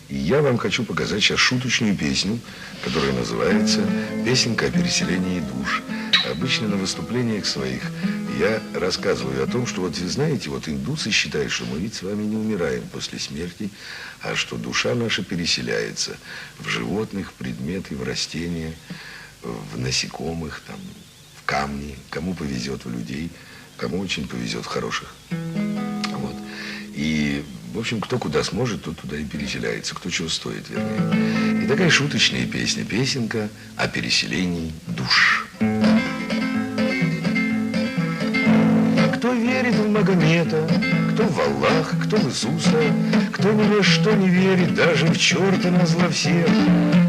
И я вам хочу показать сейчас шуточную песню, которая называется «Песенка о переселении душ». Обычно на выступлениях своих я рассказываю о том, что вот вы знаете, вот индусы считают, что мы ведь с вами не умираем после смерти, а что душа наша переселяется в животных, в предметы, в растения, в насекомых, там, в камни, кому повезет в людей, кому очень повезет в хороших. Вот. И, в общем, кто куда сможет, тот туда и переселяется, кто чего стоит, вернее. И такая шуточная песня, песенка о переселении душ. Кто верит в Магомета, кто в Аллаха, кто в Иисуса, кто ни во что не верит, даже в черта назло всех.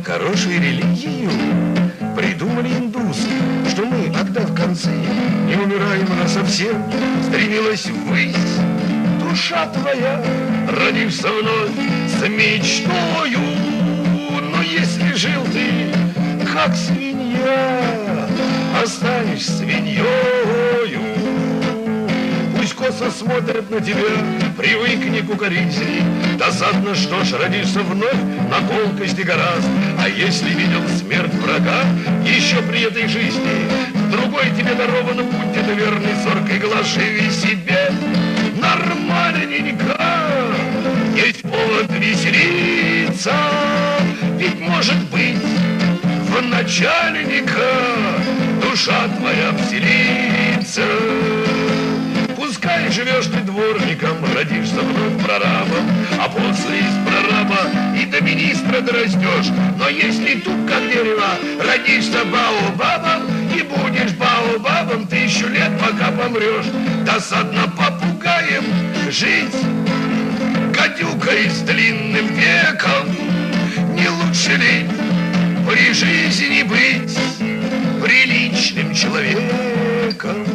Хорошей религию придумали индусы, что мы, отдав концы, не умираем она совсем, стремилась ввысь. Душа твоя, родишься вновь с мечтою, но если жил ты, как свинья, останешься свиньёю. Пусть косо смотрят на тебя, привыкни к укоризне. Досадно, что ж, родишься вновь на колкости гораздо. А если видел смерть врага еще при этой жизни, другой тебе дарован путь, это верный зоркий глаз, живи себе нормальненько. Есть повод веселиться, ведь может быть в начальника душа твоя вселится. Пускай живешь ты дворником, родишься вновь прорабом, а после из прораба и до министра дорастешь. Но если тут, как дерево, родишься баобабом и будешь баобабом 1000 лет, пока помрешь. Досадно попугаем жить, гадюкой с длинным веком. Не лучше ли при жизни быть приличным человеком?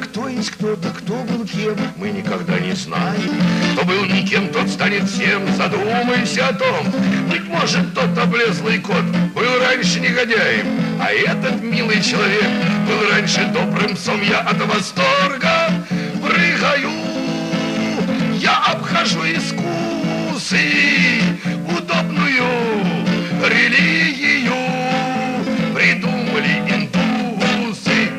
Кто есть кто-то, кто был кем, мы никогда не знаем. Кто был никем, тот станет всем. Задумайся о том, быть может, тот облезлый кот был раньше негодяем, а этот милый человек был раньше добрым псом. Я от восторга прыгаю, я обхожу искусы, удобную религию придумали индусы.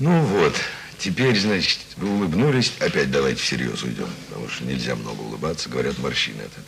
Ну вот, теперь, значит, вы улыбнулись, опять давайте всерьез уйдем, потому что нельзя много улыбаться, говорят, морщины от этого.